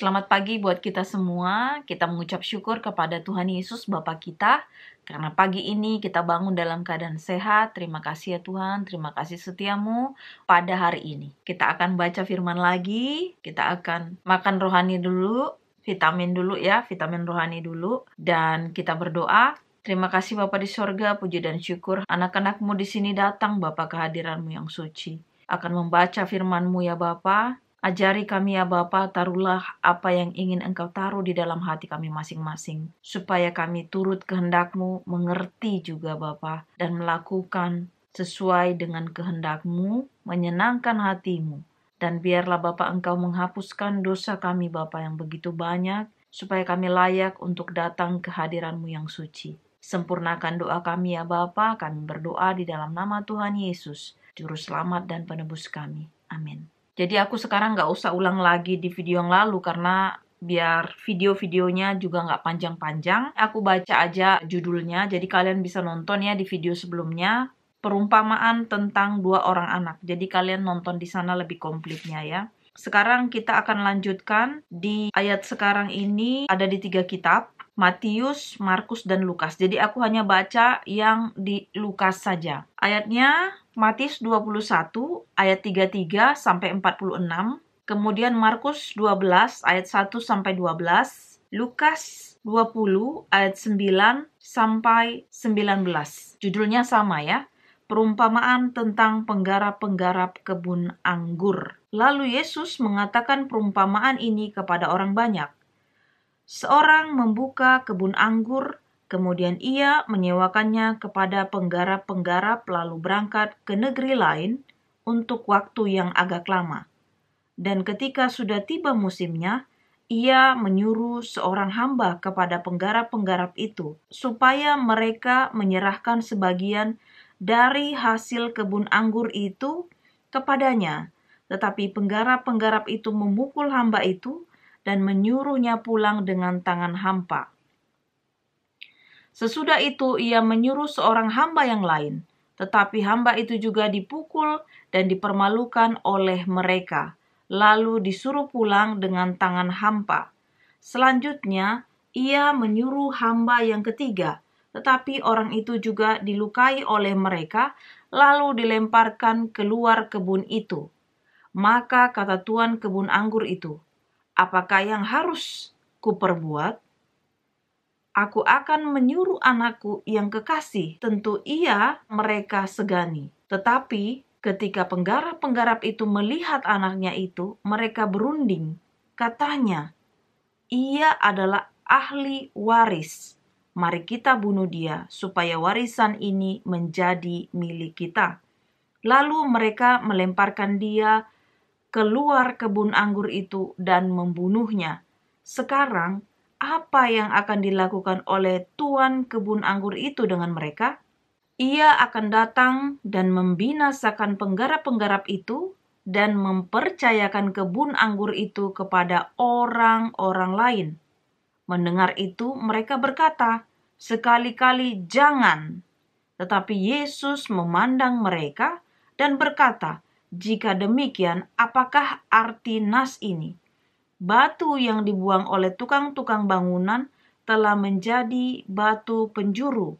Selamat pagi buat kita semua. Kita mengucap syukur kepada Tuhan Yesus Bapa kita. Karena pagi ini kita bangun dalam keadaan sehat. Terima kasih ya Tuhan, terima kasih setiamu pada hari ini. Kita akan baca firman lagi. Kita akan makan rohani dulu, vitamin dulu ya, vitamin rohani dulu. Dan kita berdoa. Terima kasih Bapa di sorga, puji dan syukur anak-anakmu di sini datang Bapa kehadiranmu yang suci. Akan membaca firman-Mu ya Bapa. Ajari kami ya Bapa, taruhlah apa yang ingin Engkau taruh di dalam hati kami masing-masing. Supaya kami turut kehendak-Mu, mengerti juga Bapa, dan melakukan sesuai dengan kehendak-Mu, menyenangkan hati-Mu. Dan biarlah Bapa Engkau menghapuskan dosa kami Bapa yang begitu banyak, supaya kami layak untuk datang ke hadiran-Mu yang suci. Sempurnakan doa kami ya Bapa, kami berdoa di dalam nama Tuhan Yesus, Juru Selamat dan Penebus kami. Amin. Jadi aku sekarang nggak usah ulang lagi di video yang lalu karena biar video-videonya juga nggak panjang-panjang. Aku baca aja judulnya, jadi kalian bisa nonton ya di video sebelumnya. Perumpamaan tentang 2 orang anak. Jadi kalian nonton di sana lebih komplitnya ya. Sekarang kita akan lanjutkan di ayat sekarang ini ada di 3 kitab. Matius, Markus, dan Lukas. Jadi aku hanya baca yang di Lukas saja. Ayatnya Matius 21 ayat 33 sampai 46. Kemudian Markus 12 ayat 1 sampai 12. Lukas 20 ayat 9 sampai 19. Judulnya sama ya. Perumpamaan tentang penggarap-penggarap kebun anggur. Lalu Yesus mengatakan perumpamaan ini kepada orang banyak. Seorang membuka kebun anggur, kemudian ia menyewakannya kepada penggarap-penggarap lalu berangkat ke negeri lain untuk waktu yang agak lama. Dan ketika sudah tiba musimnya, ia menyuruh seorang hamba kepada penggarap-penggarap itu, supaya mereka menyerahkan sebagian dari hasil kebun anggur itu kepadanya. Tetapi penggarap-penggarap itu memukul hamba itu, dan menyuruhnya pulang dengan tangan hampa. Sesudah itu ia menyuruh seorang hamba yang lain, tetapi hamba itu juga dipukul dan dipermalukan oleh mereka, lalu disuruh pulang dengan tangan hampa. Selanjutnya ia menyuruh hamba yang ketiga, tetapi orang itu juga dilukai oleh mereka, lalu dilemparkan keluar kebun itu. Maka kata tuan kebun anggur itu, "Apakah yang harus kuperbuat? Aku akan menyuruh anakku yang kekasih, tentu ia mereka segani." Tetapi ketika penggarap-penggarap itu melihat anaknya itu, mereka berunding. Katanya, "Ia adalah ahli waris. Mari kita bunuh dia, supaya warisan ini menjadi milik kita." Lalu mereka melemparkan dia keluar kebun anggur itu dan membunuhnya. Sekarang, apa yang akan dilakukan oleh tuan kebun anggur itu dengan mereka? Ia akan datang dan membinasakan penggarap-penggarap itu dan mempercayakan kebun anggur itu kepada orang-orang lain. Mendengar itu, mereka berkata, "Sekali-kali jangan." Tetapi Yesus memandang mereka dan berkata, "Jika demikian, apakah arti nas ini? Batu yang dibuang oleh tukang-tukang bangunan telah menjadi batu penjuru.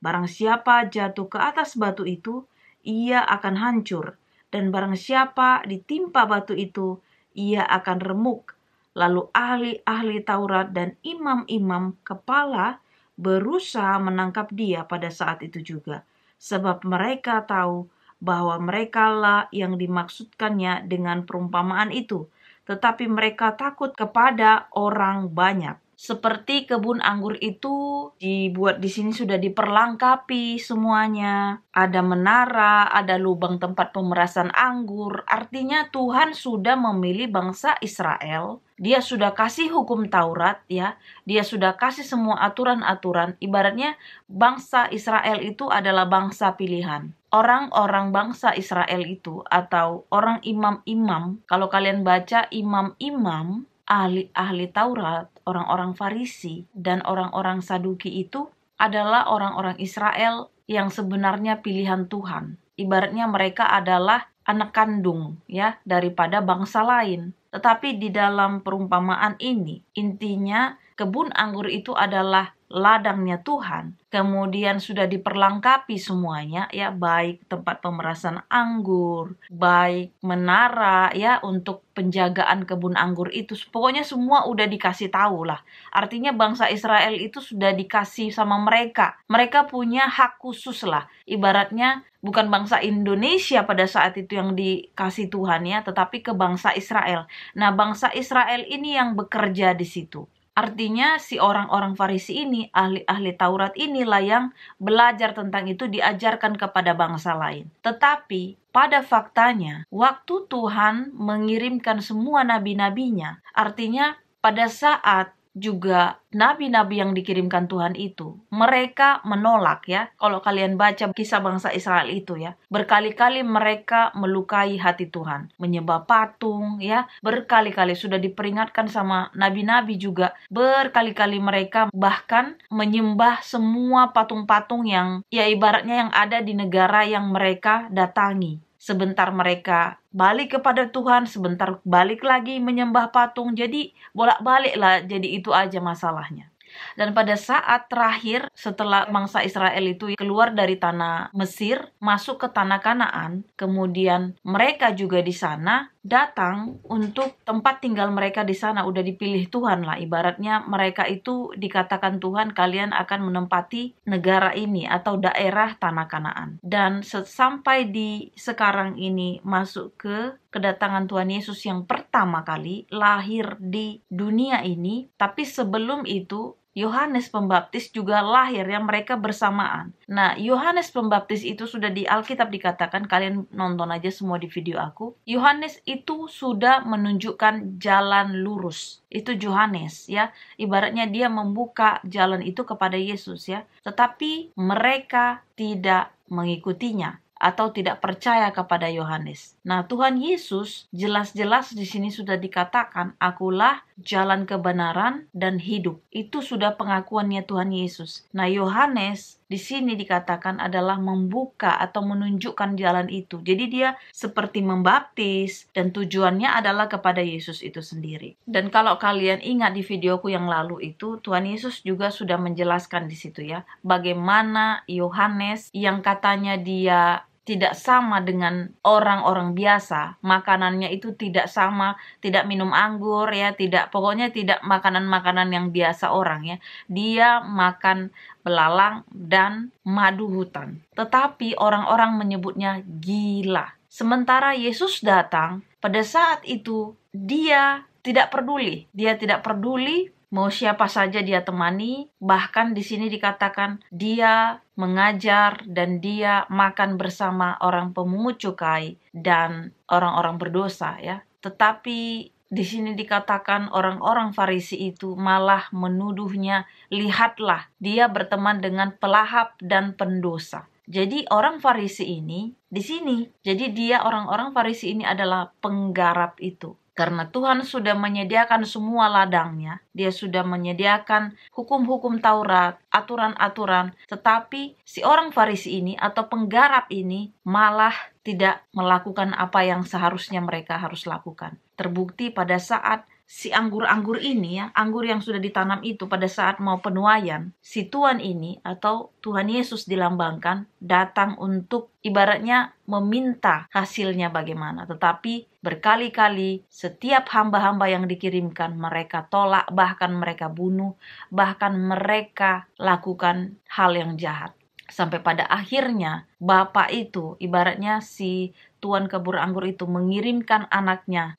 Barang siapa jatuh ke atas batu itu, ia akan hancur. Dan barang siapa ditimpa batu itu, ia akan remuk." Lalu ahli-ahli Taurat dan imam-imam kepala berusaha menangkap dia pada saat itu juga. Sebab mereka tahu bahwa merekalah yang dimaksudkannya dengan perumpamaan itu, tetapi mereka takut kepada orang banyak. Seperti kebun anggur itu dibuat di sini sudah diperlengkapi semuanya. Ada menara, ada lubang tempat pemerasan anggur. Artinya Tuhan sudah memilih bangsa Israel. Dia sudah kasih hukum Taurat ya. Dia sudah kasih semua aturan-aturan. Ibaratnya bangsa Israel itu adalah bangsa pilihan. Orang-orang bangsa Israel itu atau orang imam-imam, kalau kalian baca imam-imam, ahli-ahli Taurat, orang-orang Farisi, dan orang-orang Saduki itu adalah orang-orang Israel yang sebenarnya pilihan Tuhan. Ibaratnya mereka adalah anak kandung ya daripada bangsa lain. Tetapi di dalam perumpamaan ini, intinya kebun anggur itu adalah ladangnya Tuhan. Kemudian sudah diperlengkapi semuanya, ya, baik tempat pemerasan anggur, baik menara, ya, untuk penjagaan kebun anggur itu. Pokoknya semua udah dikasih tahu lah. Artinya bangsa Israel itu sudah dikasih sama mereka. Mereka punya hak khusus lah. Ibaratnya bukan bangsa Indonesia pada saat itu yang dikasih Tuhan, ya, tetapi ke bangsa Israel. Nah, bangsa Israel ini yang bekerja di situ. Artinya si orang-orang Farisi ini, ahli-ahli Taurat inilah yang belajar tentang itu, diajarkan kepada bangsa lain. Tetapi pada faktanya, waktu Tuhan mengirimkan semua nabi-nabinya, artinya pada saat juga nabi-nabi yang dikirimkan Tuhan itu, mereka menolak, ya. Kalau kalian baca kisah bangsa Israel itu, ya, berkali-kali mereka melukai hati Tuhan, menyembah patung, ya. Berkali-kali sudah diperingatkan sama nabi-nabi juga. Berkali-kali mereka bahkan menyembah semua patung-patung yang, ya, ibaratnya yang ada di negara yang mereka datangi. Sebentar mereka balik kepada Tuhan, sebentar balik lagi menyembah patung. Jadi bolak-balik lah, jadi itu aja masalahnya. Dan pada saat terakhir setelah bangsa Israel itu keluar dari tanah Mesir, masuk ke tanah Kanaan, kemudian mereka juga di sana datang untuk tempat tinggal mereka di sana, udah dipilih Tuhan lah. Ibaratnya mereka itu dikatakan Tuhan, kalian akan menempati negara ini atau daerah tanah Kanaan. Dan sampai di sekarang ini masuk ke kedatangan Tuhan Yesus yang pertama kali lahir di dunia ini. Tapi sebelum itu Yohanes Pembaptis juga lahir, yang mereka bersamaan. Nah, Yohanes Pembaptis itu sudah di Alkitab dikatakan, kalian nonton aja semua di video aku. Yohanes itu sudah menunjukkan jalan lurus. Itu Yohanes, ya. Ibaratnya dia membuka jalan itu kepada Yesus, ya. Tetapi mereka tidak mengikutinya atau tidak percaya kepada Yohanes. Nah, Tuhan Yesus jelas-jelas di sini sudah dikatakan, akulah jalan kebenaran dan hidup. Itu sudah pengakuannya Tuhan Yesus. Nah, Yohanes di sini dikatakan adalah membuka atau menunjukkan jalan itu. Jadi dia seperti membaptis dan tujuannya adalah kepada Yesus itu sendiri. Dan kalau kalian ingat di videoku yang lalu itu, Tuhan Yesus juga sudah menjelaskan di situ, ya, bagaimana Yohanes yang katanya dia tidak sama dengan orang-orang biasa, makanannya itu tidak sama, tidak minum anggur, ya, pokoknya tidak makanan-makanan yang biasa orang, ya. Dia makan belalang dan madu hutan. Tetapi orang-orang menyebutnya gila. Sementara Yesus datang, pada saat itu dia tidak peduli. Dia tidak peduli mau siapa saja dia temani. Bahkan di sini dikatakan dia mengajar dan dia makan bersama orang pemungut cukai dan orang-orang berdosa, ya. Tetapi di sini dikatakan orang-orang Farisi itu malah menuduhnya, lihatlah dia berteman dengan pelahap dan pendosa. Jadi orang Farisi ini di sini, jadi dia orang-orang Farisi ini adalah penggarap itu. Karena Tuhan sudah menyediakan semua ladangnya, dia sudah menyediakan hukum-hukum Taurat, aturan-aturan, tetapi si orang Farisi ini atau penggarap ini malah tidak melakukan apa yang seharusnya mereka harus lakukan. Terbukti pada saat si anggur-anggur ini, ya, anggur yang sudah ditanam itu pada saat mau penuaian, si Tuhan ini atau Tuhan Yesus dilambangkan datang untuk ibaratnya meminta hasilnya bagaimana. Tetapi berkali-kali setiap hamba-hamba yang dikirimkan mereka tolak, bahkan mereka bunuh, bahkan mereka lakukan hal yang jahat. Sampai pada akhirnya bapak itu, ibaratnya si tuan kebun anggur itu mengirimkan anaknya,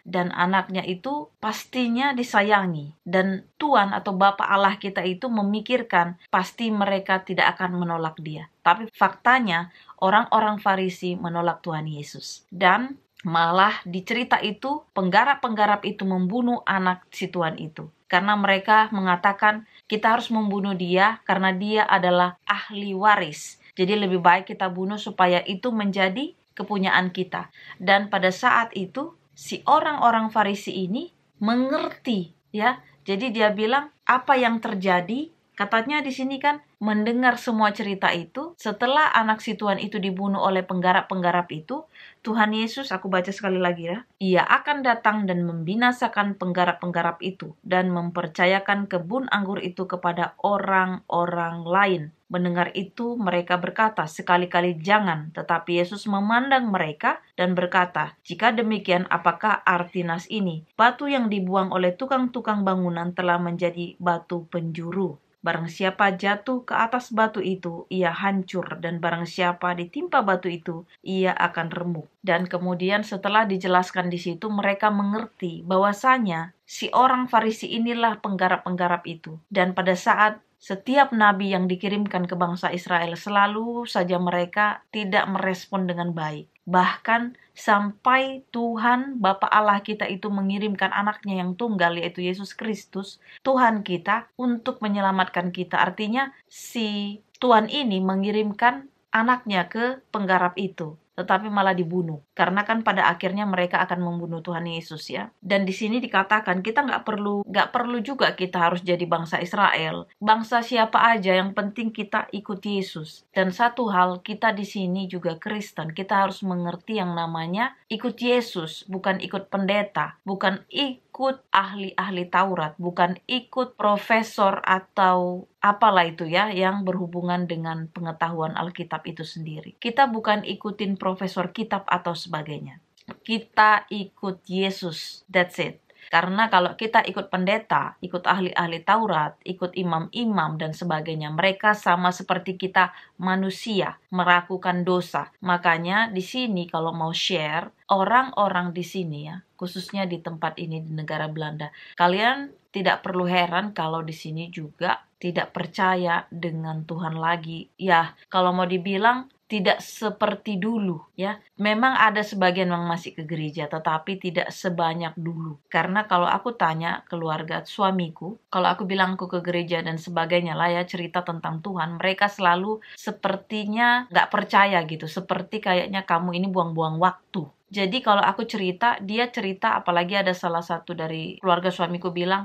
dan anaknya itu pastinya disayangi. Dan Tuhan atau Bapa Allah kita itu memikirkan pasti mereka tidak akan menolak dia. Tapi faktanya orang-orang Farisi menolak Tuhan Yesus. Dan malah di cerita itu penggarap-penggarap itu membunuh anak si tuan itu. Karena mereka mengatakan kita harus membunuh dia karena dia adalah ahli waris. Jadi lebih baik kita bunuh supaya itu menjadi kepunyaan kita. Dan pada saat itu si orang-orang Farisi ini mengerti, ya. Jadi dia bilang apa yang terjadi Katanya di sini kan mendengar semua cerita itu, setelah anak si Tuhan itu dibunuh oleh penggarap-penggarap itu, Tuhan Yesus, aku baca sekali lagi ya, ia akan datang dan membinasakan penggarap-penggarap itu dan mempercayakan kebun anggur itu kepada orang-orang lain. Mendengar itu, mereka berkata, sekali-kali jangan. Tetapi Yesus memandang mereka dan berkata, jika demikian, apakah arti nas ini? Batu yang dibuang oleh tukang-tukang bangunan telah menjadi batu penjuru. Barang siapa jatuh ke atas batu itu, ia hancur, dan barang siapa ditimpa batu itu, ia akan remuk. Dan kemudian setelah dijelaskan di situ, mereka mengerti bahwasanya si orang Farisi inilah penggarap-penggarap itu. Dan pada saat setiap nabi yang dikirimkan ke bangsa Israel, selalu saja mereka tidak merespon dengan baik. Bahkan sampai Tuhan Bapa Allah kita itu mengirimkan anaknya yang tunggal, yaitu Yesus Kristus, Tuhan kita, untuk menyelamatkan kita. Artinya si Tuhan ini mengirimkan anaknya ke penggarap itu, tetapi malah dibunuh. Karena kan pada akhirnya mereka akan membunuh Tuhan Yesus ya. Dan di sini dikatakan kita nggak perlu juga kita harus jadi bangsa Israel. Bangsa siapa aja, yang penting kita ikut Yesus. Dan satu hal, kita di sini juga Kristen. Kita harus mengerti yang namanya ikut Yesus, bukan ikut pendeta, bukan ikut ahli-ahli Taurat, bukan ikut profesor atau apalah itu ya, yang berhubungan dengan pengetahuan Alkitab itu sendiri. Kita bukan ikutin profesor kitab atau sebagainya. Kita ikut Yesus, that's it. Karena kalau kita ikut pendeta, ikut ahli-ahli Taurat, ikut imam-imam dan sebagainya, mereka sama seperti kita manusia, melakukan dosa. Makanya di sini kalau mau share, orang-orang di sini ya, khususnya di tempat ini di negara Belanda, kalian tidak perlu heran kalau di sini juga tidak percaya dengan Tuhan lagi. Ya, kalau mau dibilang tidak seperti dulu ya. Memang ada sebagian yang masih ke gereja, tetapi tidak sebanyak dulu. Karena kalau aku tanya keluarga suamiku, kalau aku bilang aku ke gereja dan sebagainya lah ya, cerita tentang Tuhan, mereka selalu sepertinya nggak percaya gitu. Seperti kayaknya kamu ini buang-buang waktu. Jadi kalau aku cerita, dia cerita, apalagi ada salah satu dari keluarga suamiku bilang,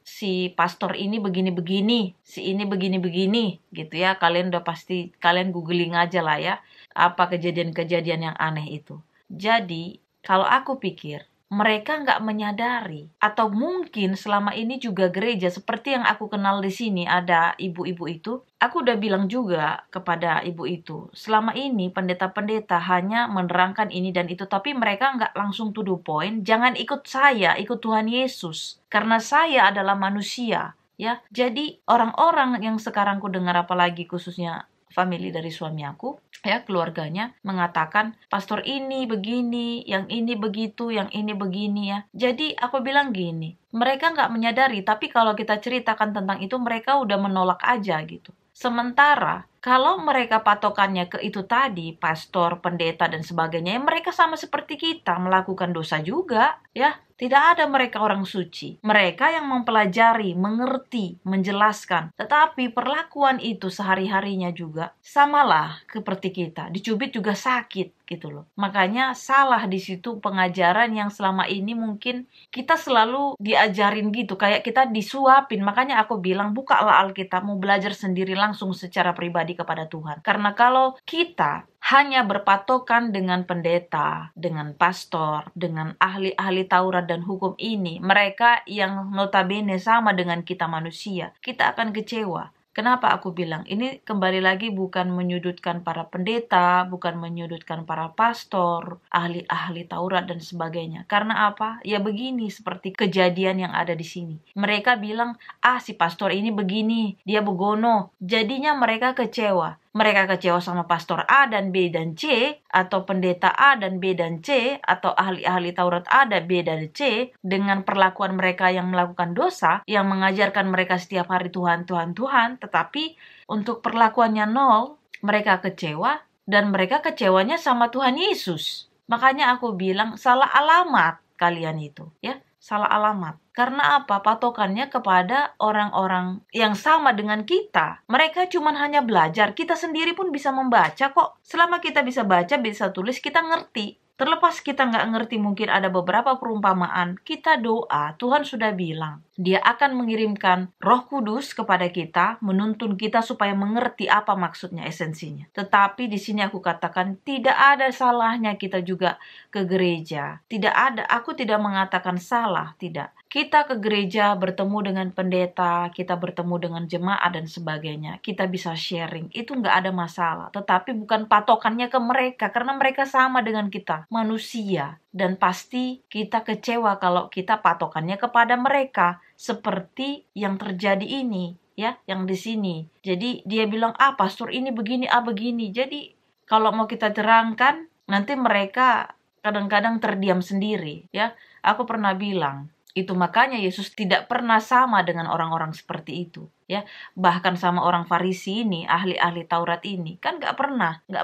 si pastor ini begini-begini, si ini begini-begini, gitu ya. Kalian udah pasti, kalian googling aja lah ya, apa kejadian-kejadian yang aneh itu. Jadi, kalau aku pikir, mereka nggak menyadari, atau mungkin selama ini juga gereja, seperti yang aku kenal di sini, ada ibu-ibu itu, aku udah bilang juga kepada ibu itu, selama ini pendeta-pendeta hanya menerangkan ini dan itu, tapi mereka nggak langsung to the point. Jangan ikut saya, ikut Tuhan Yesus, karena saya adalah manusia. Ya, jadi orang-orang yang sekarang ku dengar, apalagi khususnya family dari suami aku, ya keluarganya mengatakan pastor ini begini, yang ini begitu, yang ini begini ya. Jadi aku bilang gini, mereka nggak menyadari, tapi kalau kita ceritakan tentang itu mereka udah menolak aja gitu. Sementara kalau mereka patokannya ke itu tadi, pastor, pendeta dan sebagainya, ya mereka sama seperti kita melakukan dosa juga ya. Tidak ada mereka orang suci. Mereka yang mempelajari, mengerti, menjelaskan. Tetapi perlakuan itu sehari-harinya juga samalah seperti kita. Dicubit juga sakit gitu loh. Makanya salah di situ pengajaran yang selama ini mungkin kita selalu diajarin gitu. Kayak kita disuapin. Makanya aku bilang bukalah Alkitab, mau belajar sendiri langsung secara pribadi kepada Tuhan. Karena kalau kita hanya berpatokan dengan pendeta, dengan pastor, dengan ahli-ahli Taurat dan hukum ini, mereka yang notabene sama dengan kita manusia, kita akan kecewa. Kenapa aku bilang? Ini kembali lagi bukan menyudutkan para pendeta, bukan menyudutkan para pastor, ahli-ahli Taurat dan sebagainya. Karena apa? Ya begini, seperti kejadian yang ada di sini. Mereka bilang, si pastor ini begini, dia begono. Jadinya mereka kecewa. Mereka kecewa sama pastor A dan B dan C, atau pendeta A dan B dan C, atau ahli-ahli Taurat A dan B dan C, dengan perlakuan mereka yang melakukan dosa, yang mengajarkan mereka setiap hari Tuhan, Tuhan, Tuhan, tetapi untuk perlakuannya nol, mereka kecewa, dan mereka kecewanya sama Tuhan Yesus. Makanya aku bilang, salah alamat kalian itu, ya. Salah alamat. Karena apa? Patokannya kepada orang-orang yang sama dengan kita. Mereka cuma hanya belajar. Kita sendiri pun bisa membaca kok. Selama kita bisa baca, bisa tulis, kita ngerti. Terlepas kita nggak ngerti, mungkin ada beberapa perumpamaan. Kita doa, Tuhan sudah bilang. Dia akan mengirimkan Roh Kudus kepada kita, menuntun kita supaya mengerti apa maksudnya, esensinya. Tetapi di sini aku katakan tidak ada salahnya kita juga ke gereja. Tidak ada, aku tidak mengatakan salah, tidak. Kita ke gereja bertemu dengan pendeta, kita bertemu dengan jemaat dan sebagainya. Kita bisa sharing, itu nggak ada masalah. Tetapi bukan patokannya ke mereka, karena mereka sama dengan kita, manusia. Dan pasti kita kecewa kalau kita patokannya kepada mereka, seperti yang terjadi ini, ya, yang di sini. Jadi dia bilang, pastor ini begini, begini. Jadi kalau mau kita terangkan, nanti mereka kadang-kadang terdiam sendiri, ya. Aku pernah bilang, itu makanya Yesus tidak pernah sama dengan orang-orang seperti itu, ya. Bahkan sama orang Farisi ini, ahli-ahli Taurat ini, kan nggak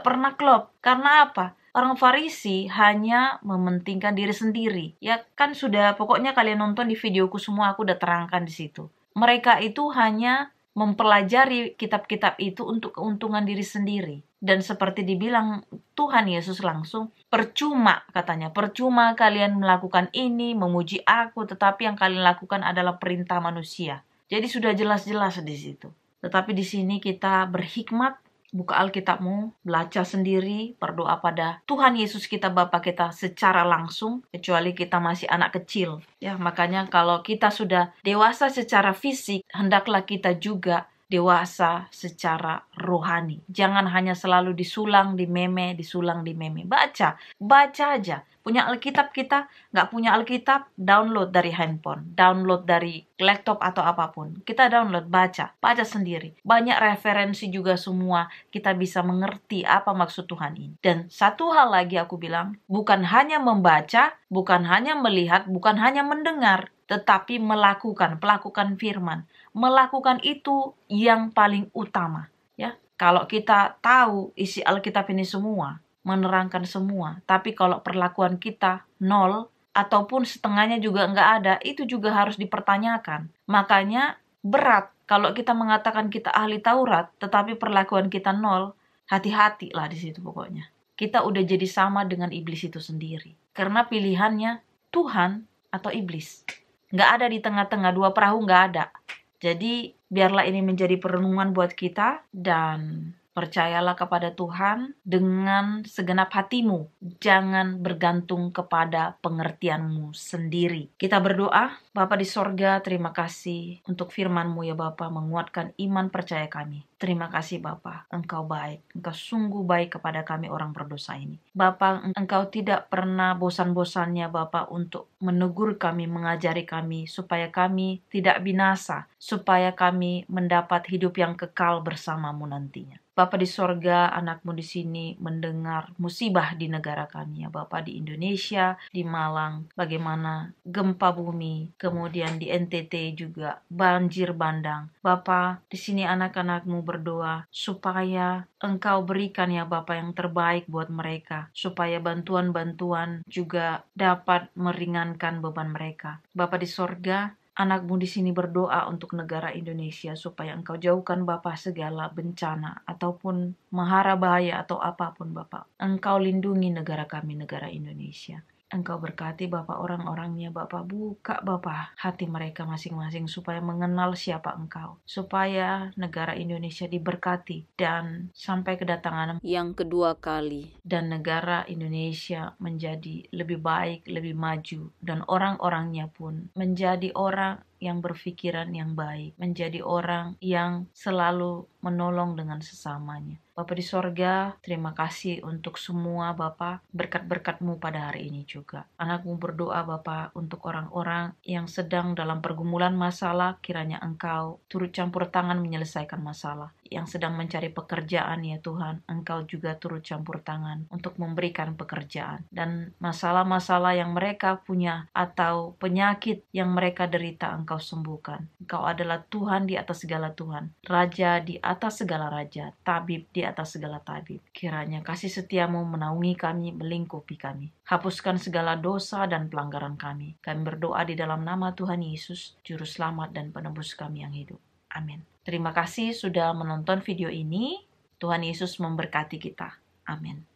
pernah klop. Karena apa? Orang Farisi hanya mementingkan diri sendiri, ya kan. Sudah, pokoknya kalian nonton di videoku semua, aku udah terangkan di situ. Mereka itu hanya mempelajari kitab-kitab itu untuk keuntungan diri sendiri. Dan seperti dibilang Tuhan Yesus langsung, percuma katanya, percuma kalian melakukan ini, memuji aku, tetapi yang kalian lakukan adalah perintah manusia. Jadi sudah jelas-jelas di situ. Tetapi di sini kita berhikmat, buka Alkitabmu, baca sendiri, berdoa pada Tuhan Yesus kita, Bapa kita secara langsung, kecuali kita masih anak kecil. Ya, makanya kalau kita sudah dewasa secara fisik, hendaklah kita juga dewasa secara rohani. Jangan hanya selalu disulang, dimeme. Baca aja. Punya Alkitab kita, nggak punya Alkitab, download dari handphone, download dari laptop atau apapun. Kita download, baca sendiri. Banyak referensi juga semua, kita bisa mengerti apa maksud Tuhan ini. Dan satu hal lagi aku bilang, bukan hanya membaca, bukan hanya melihat, bukan hanya mendengar, tetapi pelakukan firman. Melakukan itu yang paling utama, ya. Kalau kita tahu isi Alkitab ini semua, menerangkan semua, tapi kalau perlakuan kita nol, ataupun setengahnya juga nggak ada, itu juga harus dipertanyakan. Makanya berat kalau kita mengatakan kita ahli Taurat, tetapi perlakuan kita nol, hati-hati lah di situ pokoknya. Kita udah jadi sama dengan iblis itu sendiri. Karena pilihannya Tuhan atau iblis. Nggak ada di tengah-tengah, dua perahu nggak ada. Jadi biarlah ini menjadi perenungan buat kita, dan percayalah kepada Tuhan dengan segenap hatimu. Jangan bergantung kepada pengertianmu sendiri. Kita berdoa. Bapa di sorga, terima kasih untuk firman-Mu ya Bapa, menguatkan iman percaya kami. Terima kasih Bapa, Engkau baik. Engkau sungguh baik kepada kami orang berdosa ini. Bapa, Engkau tidak pernah bosan-bosannya Bapa untuk menegur kami, mengajari kami, supaya kami tidak binasa, supaya kami mendapat hidup yang kekal bersama-Mu nantinya. Bapa di sorga, anak-Mu di sini mendengar musibah di negara kami ya Bapa, di Indonesia, di Malang, bagaimana gempa bumi, kemudian di NTT juga banjir bandang. Bapa, di sini anak-anak-Mu berdoa supaya Engkau berikan ya Bapa yang terbaik buat mereka, supaya bantuan-bantuan juga dapat meringankan beban mereka. Bapa di sorga, anak-Mu di sini berdoa untuk negara Indonesia supaya Engkau jauhkan Bapa segala bencana ataupun mahara bahaya atau apapun Bapa. Engkau lindungi negara kami, negara Indonesia. Engkau berkati Bapa orang-orangnya Bapa, buka Bapa hati mereka masing-masing supaya mengenal siapa Engkau, supaya negara Indonesia diberkati dan sampai kedatangan yang kedua kali, dan negara Indonesia menjadi lebih baik, lebih maju, dan orang-orangnya pun menjadi orang yang berpikiran yang baik, menjadi orang yang selalu menolong dengan sesamanya. Bapa di sorga, terima kasih untuk semua Bapa, berkat-berkat-Mu pada hari ini juga. Anak-Mu berdoa Bapa untuk orang-orang yang sedang dalam pergumulan masalah, kiranya Engkau turut campur tangan menyelesaikan masalah. Yang sedang mencari pekerjaan ya Tuhan, Engkau juga turut campur tangan untuk memberikan pekerjaan. Dan masalah-masalah yang mereka punya atau penyakit yang mereka derita, Engkau sembuhkan. Engkau adalah Tuhan di atas segala Tuhan, Raja di atas segala Raja, Tabib di atas segala tabib. Kiranya kasih setia-Mu menaungi kami, melingkupi kami. Hapuskan segala dosa dan pelanggaran kami. Kami berdoa di dalam nama Tuhan Yesus, Juru Selamat dan Penebus kami yang hidup. Amin. Terima kasih sudah menonton video ini. Tuhan Yesus memberkati kita. Amin.